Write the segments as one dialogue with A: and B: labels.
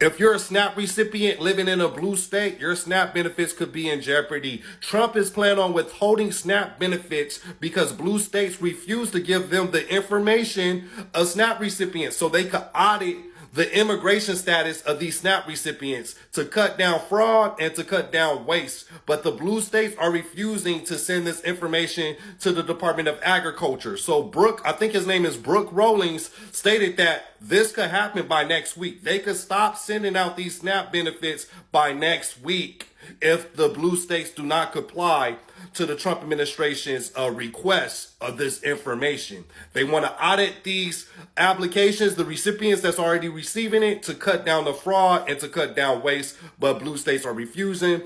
A: If you're a SNAP recipient living in a blue state, your SNAP benefits could be in jeopardy. Trump is planning on withholding SNAP benefits because blue states refuse to give them the information of SNAP recipients so they could audit the immigration status of these SNAP recipients to cut down fraud and to cut down waste. But the blue states are refusing to send this information to the Department of Agriculture. So Brooke, I think his name is Brooke Rollings, stated that this could happen by next week. They could stop sending out these SNAP benefits by next week if the blue states do not comply to the Trump administration's request of this information. They want to audit these applications, the recipients that's already receiving it, to cut down the fraud and to cut down waste, but blue states are refusing.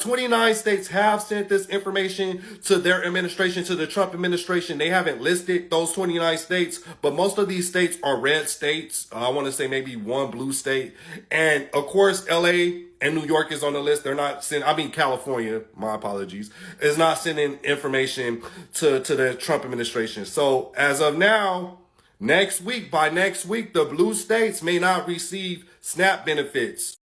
A: 29 states have sent this information to their administration, to the Trump administration. They haven't listed those 29 states, but most of these states are red states. I want to say maybe one blue state. And of course, LA and New York is on the list. They're not sending, California, my apologies, is not sending information to the Trump administration. So as of now, by next week, the blue states may not receive SNAP benefits.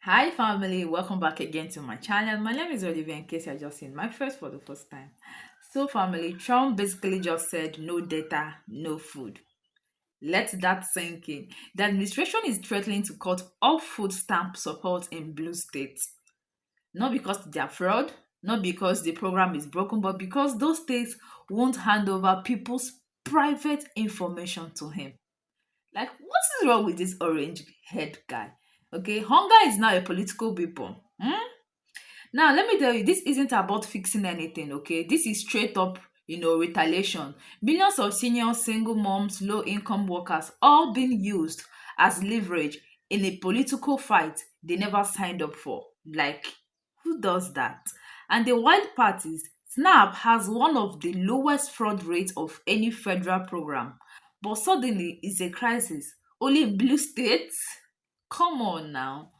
B: Hi family, welcome back again to my channel. My name is Olivia, in case you're just seeing my face for the first time. So family, Trump basically just said no data, no food. Let that sink in. The administration is threatening to cut off food stamp support in blue states. Not because they are fraud, not because the program is broken, but because those states won't hand over people's private information to him. Like, what is wrong with this orange head guy? Okay, hunger is now a political weapon. Now, let me tell you, this isn't about fixing anything, okay? This is straight up, retaliation. Millions of senior single moms, low-income workers, all being used as leverage in a political fight they never signed up for. Like, who does that? And the wild part is, SNAP has one of the lowest fraud rates of any federal program. But suddenly, it's a crisis. Only in blue states? Come on now.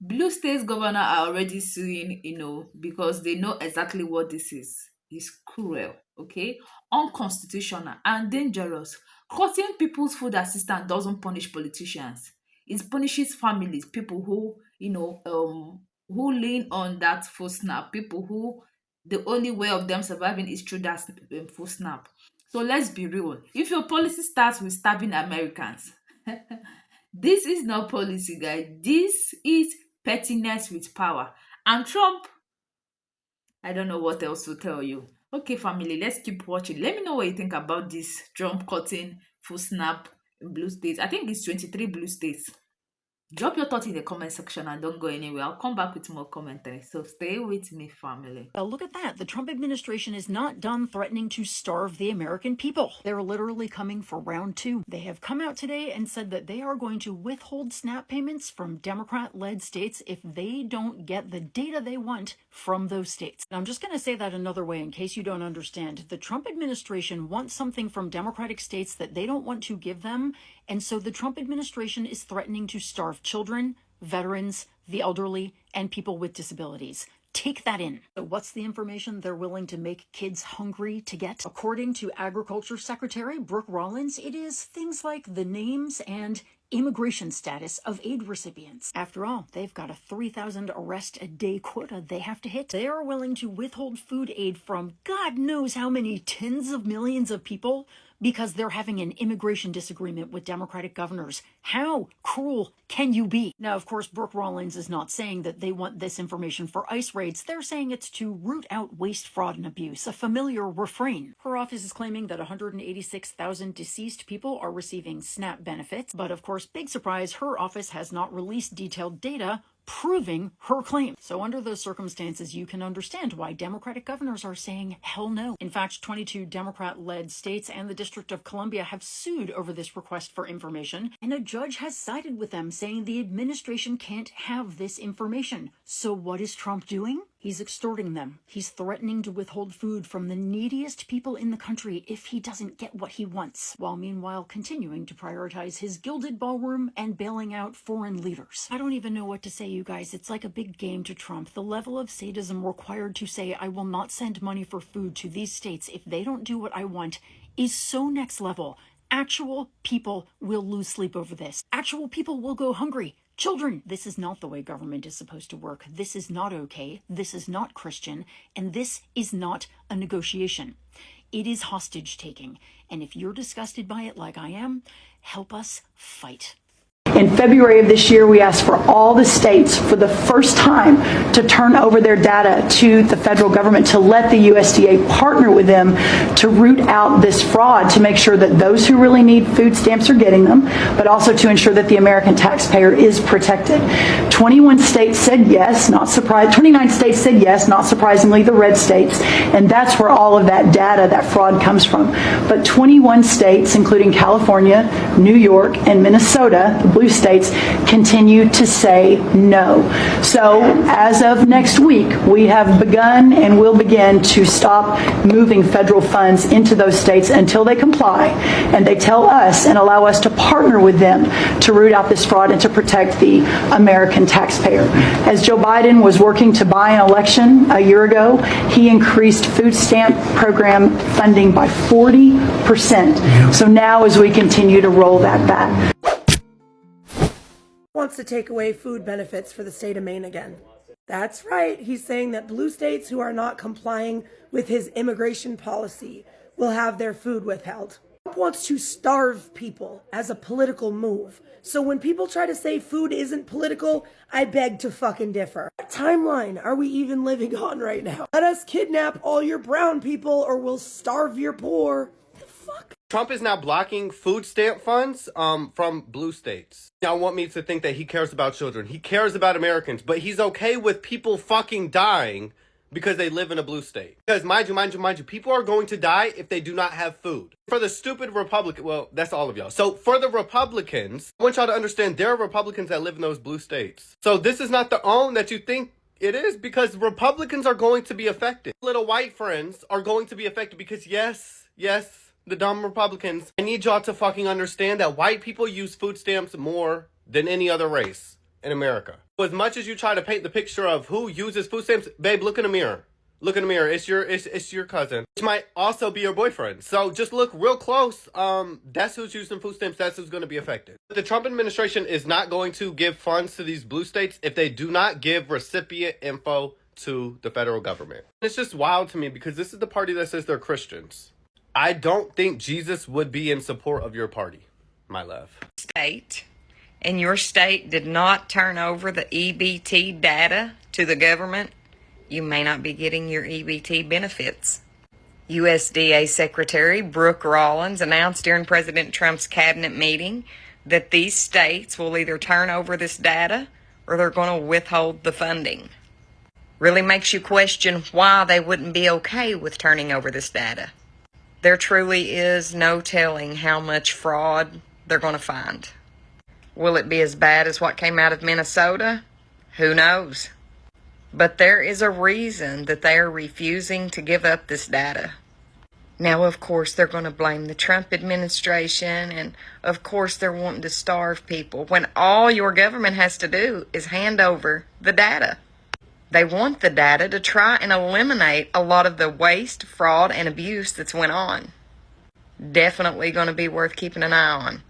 B: Blue states governor are already suing, because they know exactly what this is. It's cruel, okay? Unconstitutional and dangerous. Cutting people's food assistance doesn't punish politicians. It punishes families, people who, who lean on that food snap, people who the only way of them surviving is through that food snap. So let's be real. If your policy starts with stabbing Americans, this is not policy, guys. This is pettiness with power. And Trump, I don't know what else to tell you. Okay, family, let's keep watching. Let me know what you think about this Trump cutting full snap in blue states. I think it's 23 blue states. Drop your thoughts in the comment section and don't go anywhere. I'll come back with more commentary. So stay with me, family.
C: Well, look at that. The Trump administration is not done threatening to starve the American people. They're literally coming for round two. They have come out today and said that they are going to withhold SNAP payments from Democrat-led states if they don't get the data they want from those states. Now, I'm just going to say that another way in case you don't understand. The Trump administration wants something from Democratic states that they don't want to give them, and so the Trump administration is threatening to starve children, veterans, the elderly, and people with disabilities. Take that in. So what's the information they're willing to make kids hungry to get? According to Agriculture Secretary Brooke Rollins, it is things like the names and immigration status of aid recipients. After all, they've got a 3,000 arrest a day quota they have to hit. They are willing to withhold food aid from God knows how many tens of millions of people because they're having an immigration disagreement with Democratic governors. How cruel can you be? Now, of course, Brooke Rollins is not saying that they want this information for ICE raids. They're saying it's to root out waste, fraud, and abuse, a familiar refrain. Her office is claiming that 186,000 deceased people are receiving SNAP benefits, but of course, big surprise, her office has not released detailed data proving her claim. So under those circumstances, you can understand why Democratic governors are saying hell no. In fact, 22 Democrat-led states and the District of Columbia have sued over this request for information, and a judge has sided with them, saying the administration can't have this information. So what is Trump doing? He's extorting them. He's threatening to withhold food from the neediest people in the country if he doesn't get what he wants, while meanwhile continuing to prioritize his gilded ballroom and bailing out foreign leaders. I don't even know what to say, you guys. It's like a big game to Trump. The level of sadism required to say, I will not send money for food to these states if they don't do what I want, is so next level. Actual people will lose sleep over this. Actual people will go hungry. Children, this is not the way government is supposed to work. This is not okay. This is not Christian. And this is not a negotiation. It is hostage taking. And if you're disgusted by it like I am, help us fight. In February of this year, we asked for all the states for the first time to turn over their data to the federal government, to let the USDA partner with them to root out this fraud, to make sure that those who really need food stamps are getting them, but also to ensure that the American taxpayer is protected. 21 states said yes, not surprised. 29 states said yes, not surprisingly, the red states, and that's where all of that data, that fraud comes from. But 21 states, including California, New York, and Minnesota, the blue states, continue to say no. So as of next week, we have begun and will begin to stop moving federal funds into those states until they comply and they tell us and allow us to partner with them to root out this fraud and to protect the American taxpayer. As Joe Biden was working to buy an election a year ago, he increased food stamp program funding by 40%. So now as we continue to roll that back.
D: Wants to take away food benefits for the state of Maine again. That's right. He's saying that blue states who are not complying with his immigration policy will have their food withheld. Trump wants to starve people as a political move. So when people try to say food isn't political, I beg to fucking differ. What timeline are we even living on right now? Let us kidnap all your brown people or we'll starve your poor. The fuck?
A: Trump is now blocking food stamp funds from blue states. Y'all want me to think that he cares about children. He cares about Americans, but he's okay with people fucking dying because they live in a blue state. Because mind you, people are going to die if they do not have food. For the stupid Republican, well, that's all of y'all. So for the Republicans, I want y'all to understand there are Republicans that live in those blue states. So this is not the own that you think it is, because Republicans are going to be affected. Little white friends are going to be affected because yes, the dumb Republicans, I need y'all to fucking understand that white people use food stamps more than any other race in America. As much as you try to paint the picture of who uses food stamps, babe, look in the mirror. Look in the mirror. It's your cousin, which might also be your boyfriend. So just look real close. That's who's using food stamps. That's who's going to be affected. The Trump administration is not going to give funds to these blue states if they do not give recipient info to the federal government. It's just wild to me because this is the party that says they're Christians. I don't think Jesus would be in support of your party, my love.
E: State, and your state did not turn over the EBT data to the government, you may not be getting your EBT benefits. USDA Secretary Brooke Rollins announced during President Trump's cabinet meeting that these states will either turn over this data or they're going to withhold the funding. Really makes you question why they wouldn't be okay with turning over this data. There truly is no telling how much fraud they're going to find. Will it be as bad as what came out of Minnesota? Who knows? But there is a reason that they are refusing to give up this data. Now, of course, they're going to blame the Trump administration, and of course they're wanting to starve people when all your government has to do is hand over the data. They want the data to try and eliminate a lot of the waste, fraud, and abuse that's went on. Definitely going to be worth keeping an eye on.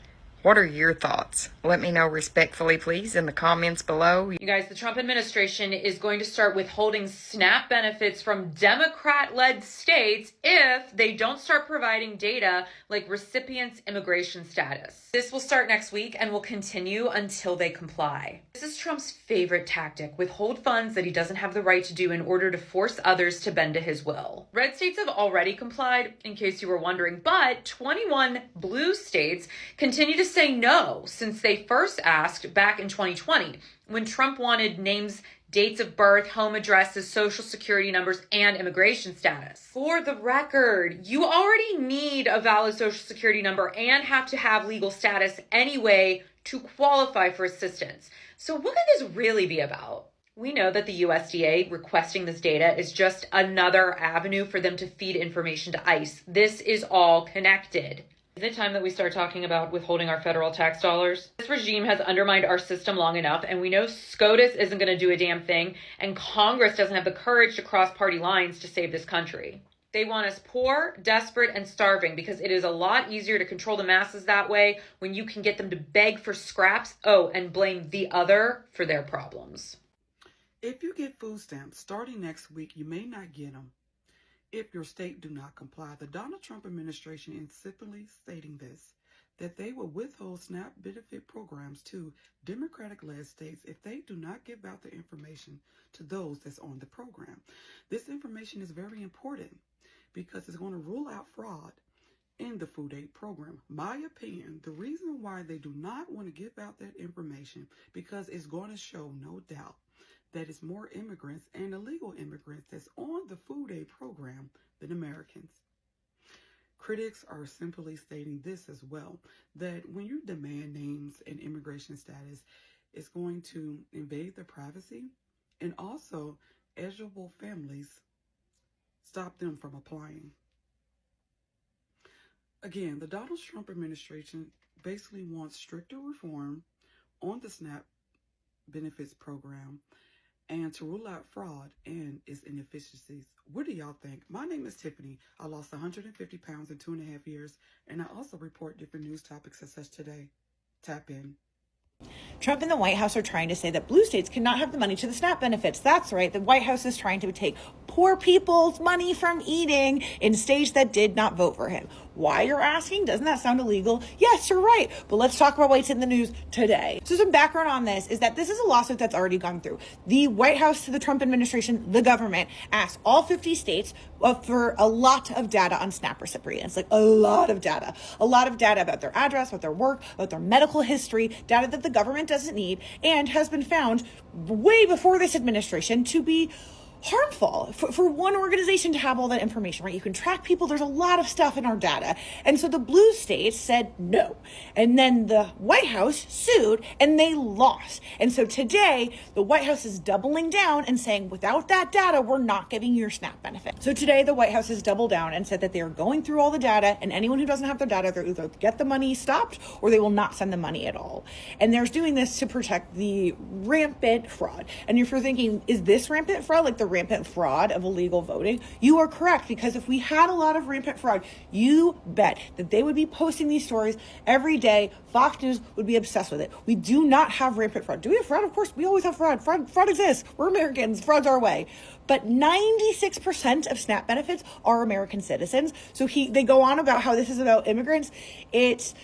E: What are your thoughts? Let me know respectfully, please, in the comments below.
F: You guys, the Trump administration is going to start withholding SNAP benefits from Democrat-led states if they don't start providing data like recipients' immigration status. This will start next week and will continue until they comply. This is Trump's favorite tactic: withhold funds that he doesn't have the right to do in order to force others to bend to his will. Red states have already complied, in case you were wondering, but 21 blue states continue to say no since they first asked back in 2020 when Trump wanted names, dates of birth, home addresses, social security numbers, and immigration status. For the record, you already need a valid social security number and have to have legal status anyway to qualify for assistance. So what could this really be about? We know that the USDA requesting this data is just another avenue for them to feed information to ICE. This is all connected. Isn't it time that we start talking about withholding our federal tax dollars? This regime has undermined our system long enough, and we know SCOTUS isn't going to do a damn thing, and Congress doesn't have the courage to cross party lines to save this country. They want us poor, desperate, and starving because it is a lot easier to control the masses that way when you can get them to beg for scraps, and blame the other for their problems.
G: If you get food stamps starting next week, you may not get them if your state do not comply. The Donald Trump administration is simply stating this, that they will withhold SNAP benefit programs to Democratic-led states if they do not give out the information to those that's on the program. This information is very important because it's going to rule out fraud in the food aid program. My opinion, the reason why they do not want to give out that information, because it's going to show, no doubt, that it's more immigrants and illegal immigrants that's on the food aid program than Americans. Critics are simply stating this as well, that when you demand names and immigration status, it's going to invade their privacy, and also eligible families stop them from applying. Again, the Donald Trump administration basically wants stricter reform on the SNAP benefits program and to rule out fraud and its inefficiencies. What do y'all think? My name is Tiffany. I lost 150 pounds in 2.5 years, and I also report different news topics as such today. Tap in.
H: Trump and the White House are trying to say that blue states cannot have the money to the SNAP benefits. That's right. The White House is trying to take poor people's money from eating in states that did not vote for him. Why, you're asking? Doesn't that sound illegal? Yes, you're right. But let's talk about what's in the news today. So some background on this is that this is a lawsuit that's already gone through. The White House, to the Trump administration, the government, asked all 50 states for a lot of data on SNAP recipients, like a lot of data about their address, about their work, about their medical history, data that the government doesn't need and has been found way before this administration to be harmful for one organization to have all that information, right? You can track people. There's a lot of stuff in our data. And so the blue states said no. And then the White House sued and they lost. And so today the White House is doubling down and saying, without that data, we're not giving you your SNAP benefit. So today the White House has doubled down and said that they are going through all the data, and anyone who doesn't have their data, they'll either get the money stopped or they will not send the money at all. And they're doing this to protect the rampant fraud. And if you're thinking, is this rampant fraud, like the rampant fraud of illegal voting? You are correct, because if we had a lot of rampant fraud, you bet that they would be posting these stories every day. Fox News would be obsessed with it. We do not have rampant fraud. Do we have fraud? Of course, we always have fraud. Fraud exists. We're Americans. Fraud's our way. But 96% of SNAP benefits are American citizens. So they go on about how this is about immigrants. It's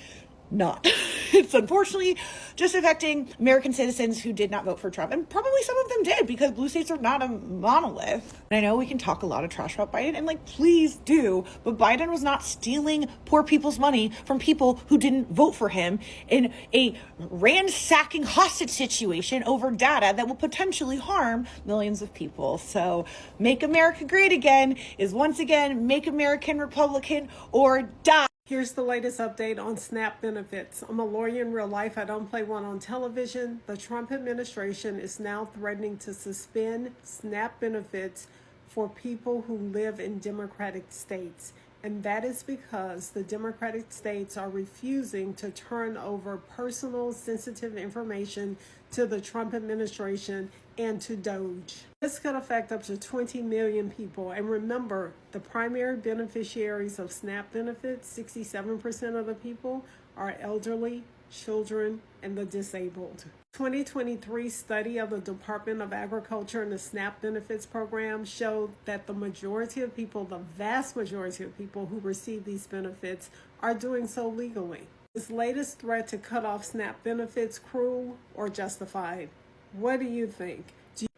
H: not. It's unfortunately just affecting American citizens who did not vote for Trump. And probably some of them did, because blue states are not a monolith. And I know we can talk a lot of trash about Biden, and please do, but Biden was not stealing poor people's money from people who didn't vote for him in a ransacking hostage situation over data that will potentially harm millions of people. So Make America Great Again is once again Make American Republican or die.
I: Here's the latest update on SNAP benefits. I'm a lawyer in real life. I don't play one on television. The Trump administration is now threatening to suspend SNAP benefits for people who live in Democratic states. And that is because the Democratic states are refusing to turn over personal sensitive information to the Trump administration and to DOJ. This could affect up to 20 million people. And remember, the primary beneficiaries of SNAP benefits, 67% of the people, are elderly, children, and the disabled. 2023 study of the Department of Agriculture and the SNAP benefits program showed that the majority of people, the vast majority of people who receive these benefits, are doing so legally. This latest threat to cut off SNAP benefits cruel or justified? What do you think?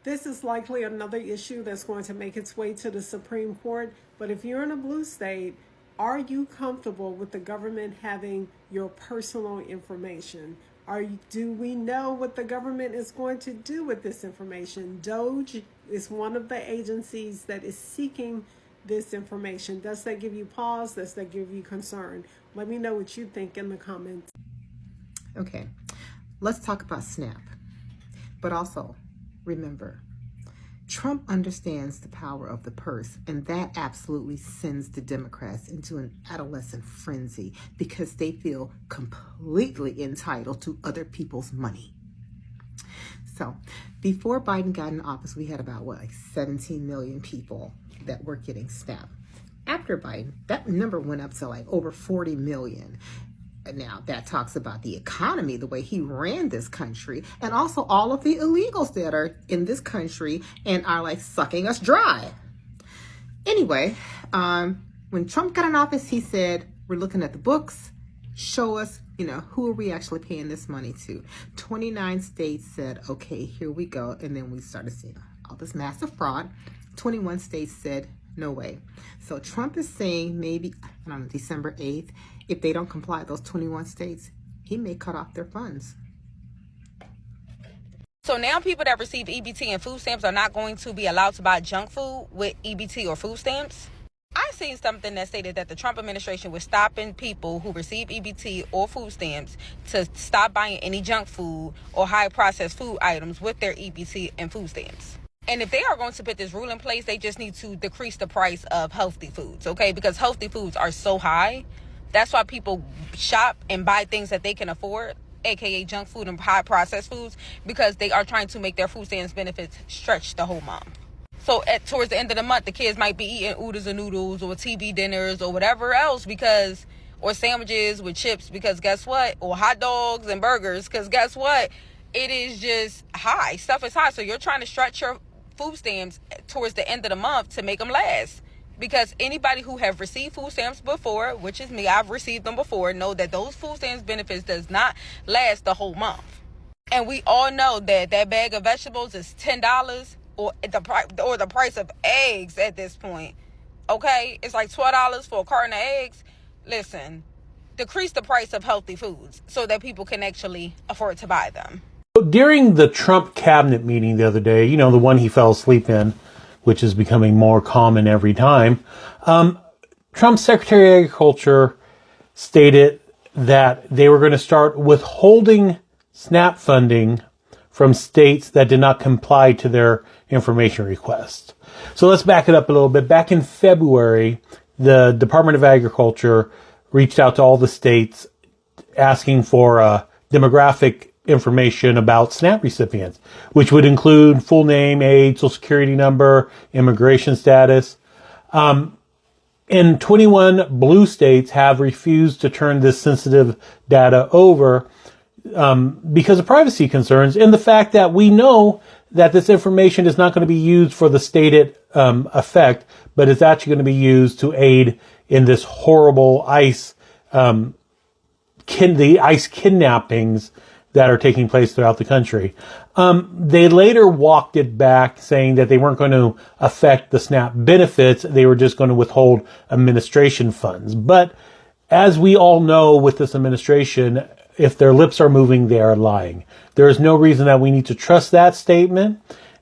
I: This is likely another issue that's going to make its way to the Supreme Court, but if you're in a blue state, are you comfortable with the government having your personal information? Do we know what the government is going to do with this information? DOJ is one of the agencies that is seeking this information. Does that give you pause? Does that give you concern? Let me know what you think in the comments.
J: Okay, let's talk about SNAP. But also, remember, Trump understands the power of the purse, and that absolutely sends the Democrats into an adolescent frenzy because they feel completely entitled to other people's money. So before Biden got in office, we had about 17 million people that were getting SNAP. after Biden, that number went up to like over 40 million. Now, that talks about the economy, the way he ran this country, and also all of the illegals that are in this country and are like sucking us dry. Anyway, when Trump got in office, he said, we're looking at the books, show us, who are we actually paying this money to? 29 states said, okay, here we go. And then we started seeing all this massive fraud. 21 states said, no way. So Trump is saying maybe, December 8th, if they don't comply with those 21 states, he may cut off their funds.
K: So now people that receive EBT and food stamps are not going to be allowed to buy junk food with EBT or food stamps. I seen something that stated that the Trump administration was stopping people who receive EBT or food stamps to stop buying any junk food or high processed food items with their EBT and food stamps. And if they are going to put this rule in place, they just need to decrease the price of healthy foods, okay? Because healthy foods are so high. That's why people shop and buy things that they can afford, aka junk food and high processed foods, because they are trying to make their food stamps benefits stretch the whole month. So towards the end of the month, the kids might be eating oodles and noodles or TV dinners or whatever else or sandwiches with chips, because guess what? Or hot dogs and burgers, because guess what? It is just high. Stuff is high. So you're trying to stretch your food stamps towards the end of the month to make them last. Because anybody who have received food stamps before, which is me, I've received them before, know that those food stamps benefits does not last the whole month. And we all know that that bag of vegetables is $10 or the price of eggs at this point. Okay? It's like $12 for a carton of eggs. Listen, decrease the price of healthy foods so that people can actually afford to buy them.
L: During the Trump cabinet meeting the other day, the one he fell asleep in, which is becoming more common every time, Trump's Secretary of Agriculture stated that they were going to start withholding SNAP funding from states that did not comply to their information requests. So let's back it up a little bit. Back in February, the Department of Agriculture reached out to all the states asking for demographic information about SNAP recipients, which would include full name, age, social security number, immigration status. And 21 blue states have refused to turn this sensitive data over because of privacy concerns and the fact that we know that this information is not going to be used for the stated effect, but it's actually going to be used to aid in this horrible ICE kidnappings that are taking place throughout the country. They later walked it back, saying that they weren't going to affect the SNAP benefits. They were just going to withhold administration funds. But as we all know with this administration, if their lips are moving, they are lying. There is no reason that we need to trust that statement,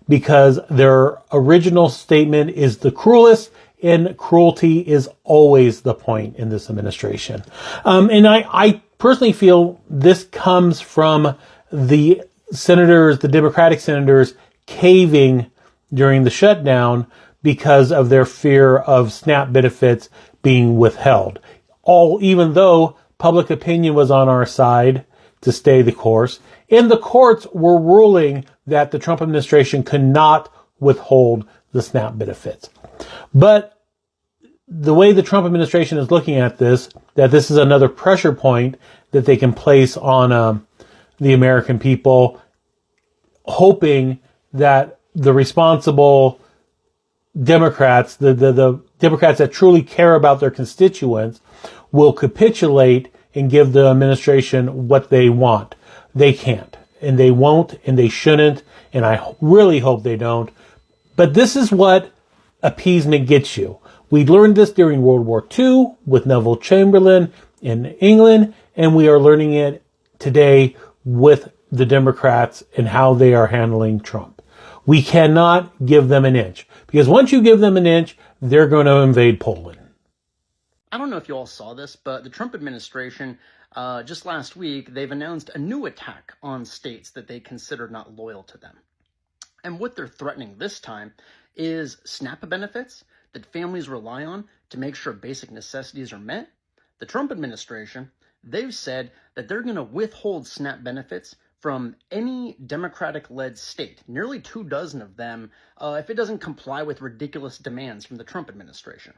L: because their original statement is the cruelest, and cruelty is always the point in this administration. And I personally feel this comes from the senators, the Democratic senators, caving during the shutdown because of their fear of SNAP benefits being withheld. Even though public opinion was on our side to stay the course, and the courts were ruling that the Trump administration could not withhold the SNAP benefits. But the way the Trump administration is looking at this, that this is another pressure point that they can place on the American people, hoping that the responsible Democrats, the Democrats that truly care about their constituents, will capitulate and give the administration what they want. They can't, and they won't, and they shouldn't, and I really hope they don't. But this is what appeasement gets you. We learned this during World War II with Neville Chamberlain in England, and we are learning it today with the Democrats and how they are handling Trump. We cannot give them an inch, because once you give them an inch, they're going to invade Poland.
M: I don't know if you all saw this, but the Trump administration, just last week, they've announced a new attack on states that they consider not loyal to them. And what they're threatening this time is SNAP benefits that families rely on to make sure basic necessities are met. The Trump administration, they've said that they're going to withhold SNAP benefits from any Democratic-led state, nearly 24 of them, if it doesn't comply with ridiculous demands from the Trump administration.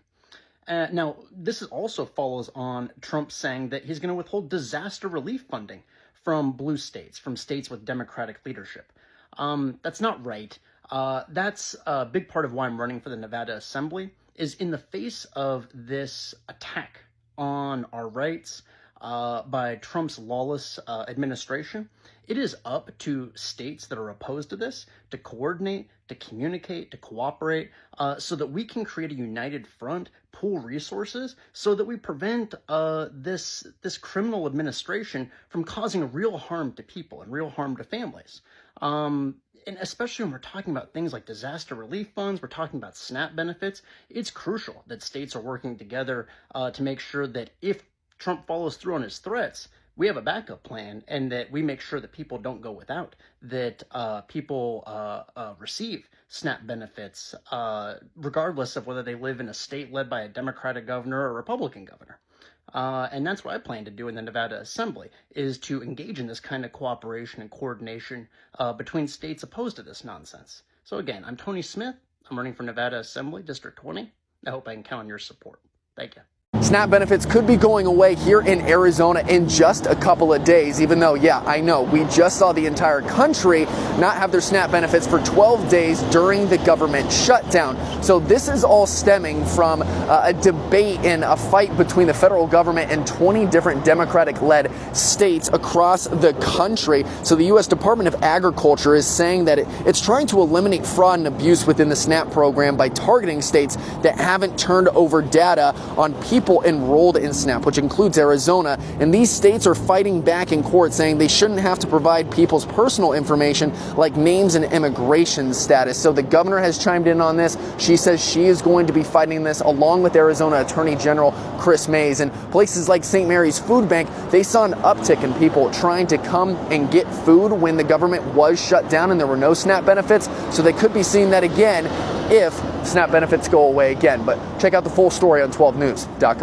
M: Now, this also follows on Trump saying that he's going to withhold disaster relief funding from blue states, from states with Democratic leadership. That's not right. That's a big part of why I'm running for the Nevada Assembly, is in the face of this attack on our rights by Trump's lawless administration. It is up to states that are opposed to this to coordinate, to communicate, to cooperate, so that we can create a united front, pool resources, so that we prevent this criminal administration from causing real harm to people and real harm to families. And especially when we're talking about things like disaster relief funds, we're talking about SNAP benefits, it's crucial that states are working together to make sure that if Trump follows through on his threats, we have a backup plan, and that we make sure that people don't go without, that people receive SNAP benefits, regardless of whether they live in a state led by a Democratic governor or a Republican governor. And that's what I plan to do in the Nevada Assembly, is to engage in this kind of cooperation and coordination between states opposed to this nonsense. So again, I'm Tony Smith. I'm running for Nevada Assembly, District 20. I hope I can count on your support. Thank you.
N: SNAP benefits could be going away here in Arizona in just a couple of days, even though, yeah, I know, we just saw the entire country not have their SNAP benefits for 12 days during the government shutdown. So this is all stemming from a debate and a fight between the federal government and 20 different Democratic-led states across the country. So the U.S. Department of Agriculture is saying that it's trying to eliminate fraud and abuse within the SNAP program by targeting states that haven't turned over data on people enrolled in SNAP, which includes Arizona. And these states are fighting back in court, saying they shouldn't have to provide people's personal information like names and immigration status. So the governor has chimed in on this. She says she is going to be fighting this along with Arizona Attorney General Chris Mays. And places like St. Mary's Food Bank, they saw an uptick in people trying to come and get food when the government was shut down and there were no SNAP benefits. So they could be seeing that again if SNAP benefits go away again. But check out the full story on 12news.com.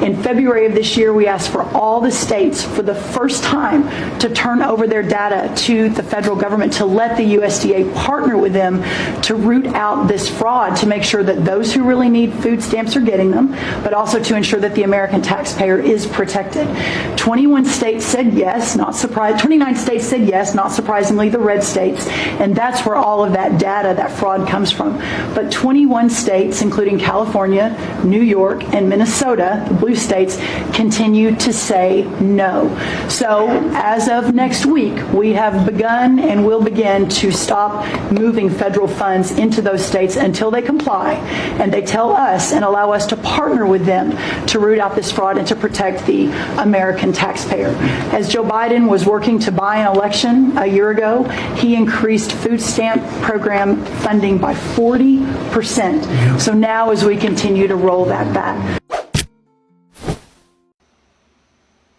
C: In February of this year, we asked for all the states for the first time to turn over their data to the federal government, to let the USDA partner with them to root out this fraud, to make sure that those who really need food stamps are getting them, but also to ensure that the American taxpayer is protected. 21 states said yes, not surprised. 29 states said yes, not surprisingly, the red states, and that's where all of that data, that fraud comes from. But 21 states, including California, New York, and Minnesota, the blue states, continue to say no. So as of next week, we have begun and will begin to stop moving federal funds into those states until they comply and they tell us and allow us to partner with them to root out this fraud and to protect the American taxpayer. As Joe Biden was working to buy an election a year ago, he increased food stamp program funding by 40%. So now as we continue to roll that back.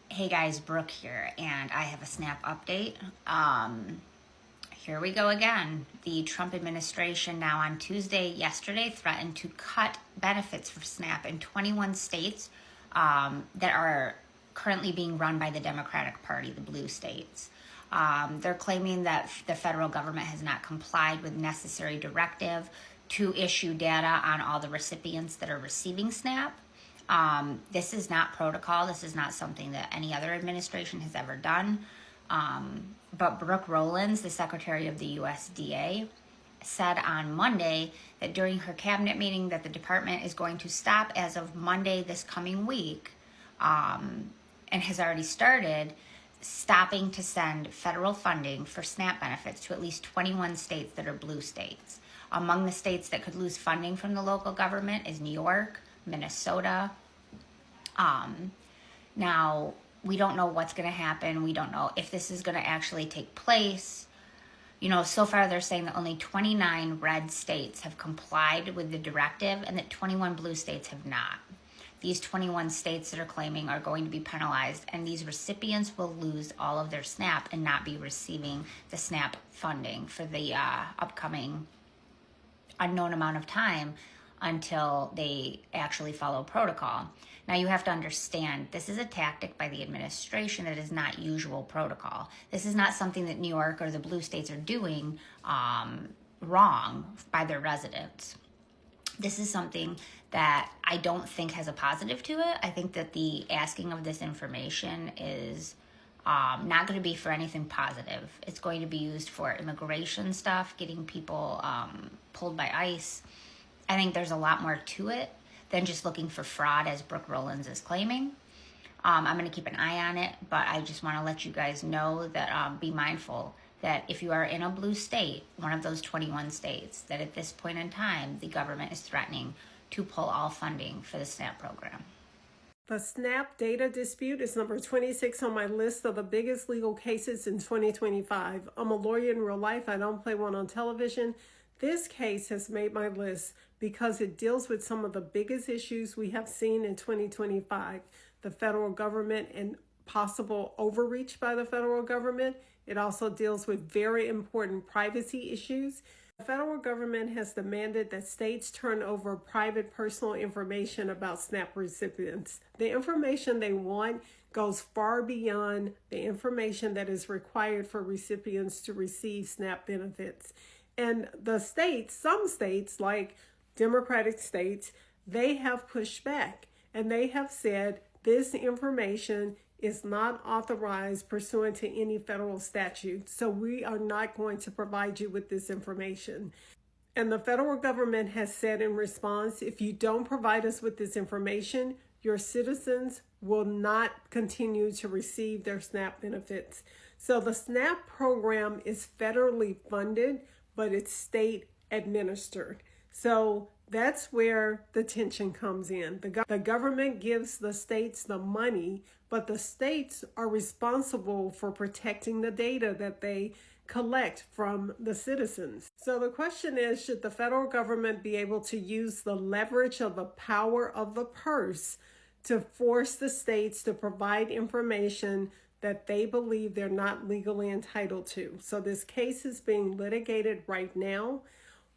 O: Hey guys, Brooke here, and I have a SNAP update. Here we go again. The Trump administration now on yesterday threatened to cut benefits for SNAP in 21 states that are currently being run by the Democratic Party, the blue states. They're claiming that the federal government has not complied with necessary directive to issue data on all the recipients that are receiving SNAP. This is not protocol. This is not something that any other administration has ever done. But Brooke Rollins, the Secretary of the USDA, said on Monday that during her cabinet meeting that the department is going to stop as of Monday this coming week, and has already started stopping to send federal funding for SNAP benefits to at least 21 states that are blue states. Among the states that could lose funding from the local government is New York, Minnesota. Now, we don't know what's going to happen. We don't know if this is going to actually take place. You know, so far they're saying that only 29 red states have complied with the directive and that 21 blue states have not. These 21 states that are claiming are going to be penalized, and these recipients will lose all of their SNAP and not be receiving the SNAP funding for the upcoming unknown amount of time until they actually follow protocol. Now you have to understand, this is a tactic by the administration that is not usual protocol. This is not something that New York or the blue states are doing wrong by their residents. This is something that I don't think has a positive to it. I think that the asking of this information is not going to be for anything positive. It's going to be used for immigration stuff, getting people pulled by ICE. I think there's a lot more to it than just looking for fraud, as Brooke Rollins is claiming. I'm going to keep an eye on it, but I just want to let you guys know that be mindful that if you are in a blue state, one of those 21 states, that at this point in time, the government is threatening to pull all funding for the SNAP program.
I: The SNAP data dispute is number 26 on my list of the biggest legal cases in 2025. I'm a lawyer in real life. I don't play one on television. This case has made my list because it deals with some of the biggest issues we have seen in 2025. The federal government and possible overreach by the federal government. It also deals with very important privacy issues. The federal government has demanded that states turn over private personal information about SNAP recipients. The information they want goes far beyond the information that is required for recipients to receive SNAP benefits. And the states, some states like Democratic states, they have pushed back and they have said this information is not authorized pursuant to any federal statute. So we are not going to provide you with this information. And the federal government has said in response, if you don't provide us with this information, your citizens will not continue to receive their SNAP benefits. So the SNAP program is federally funded, but it's state administered. So that's where the tension comes in. The government gives the states the money, but the states are responsible for protecting the data that they collect from the citizens. So the question is, should the federal government be able to use the leverage of the power of the purse to force the states to provide information that they believe they're not legally entitled to? So this case is being litigated right now.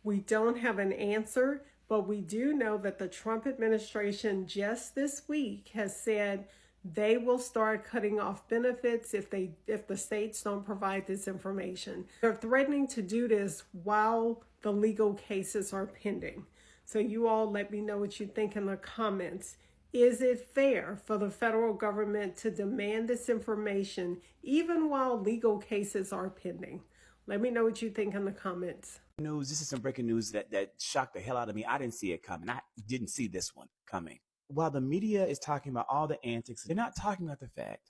I: We don't have an answer, but we do know that the Trump administration just this week has said they will start cutting off benefits if the states don't provide this information. They're threatening to do this while the legal cases are pending. So you all let me know what you think in the comments. Is it fair for the federal government to demand this information even while legal cases are pending? Let me know what you think in the comments.
P: News. This is some breaking news that shocked the hell out of me. I didn't see it coming. I didn't see this one coming. While the media is talking about all the antics, they're not talking about the fact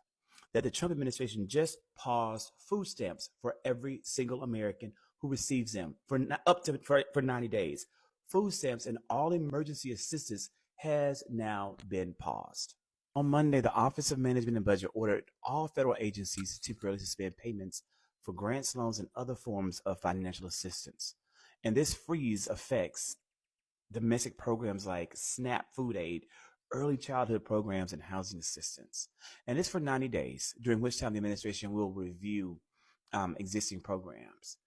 P: that the Trump administration just paused food stamps for every single American who receives them for 90 days. Food stamps and all emergency assistance has now been paused. On Monday, the Office of Management and Budget ordered all federal agencies to temporarily suspend payments for grants, loans, and other forms of financial assistance. And this freeze affects domestic programs like SNAP food aid, early childhood programs, and housing assistance. And it's for 90 days, during which time the administration will review existing programs.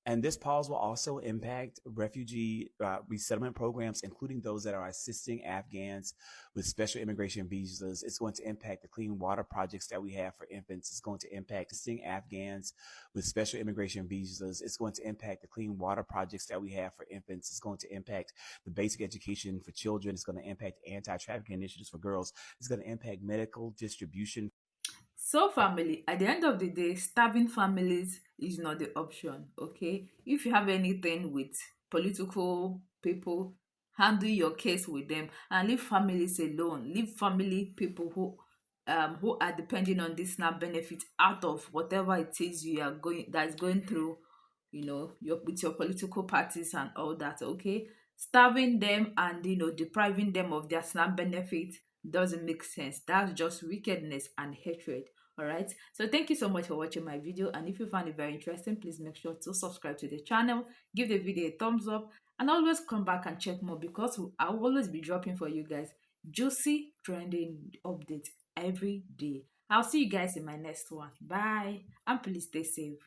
P: And this pause will also impact refugee resettlement programs, including those that are assisting Afghans with special immigration visas. It's going to impact the clean water projects that we have for infants. It's going to impact assisting Afghans with special immigration visas. It's going to impact the clean water projects that we have for infants. It's going to impact the basic education for children. It's going to impact anti-trafficking initiatives for girls. It's going to impact medical distribution.
B: So family, at the end of the day, starving families is not the option, okay? If you have anything with political people, handle your case with them and leave families alone. Leave family people who are depending on this SNAP benefit out of whatever it is you are going through, with your political parties and all that, okay? Starving them and depriving them of their SNAP benefit doesn't make sense. That's just wickedness and hatred. All right, so thank you so much for watching my video, and if you found it very interesting, please make sure to subscribe to the channel, give the video a thumbs up, and always come back and check more, because I'll always be dropping for you guys juicy trending updates every day. I'll see you guys in my next one. Bye, and please stay safe.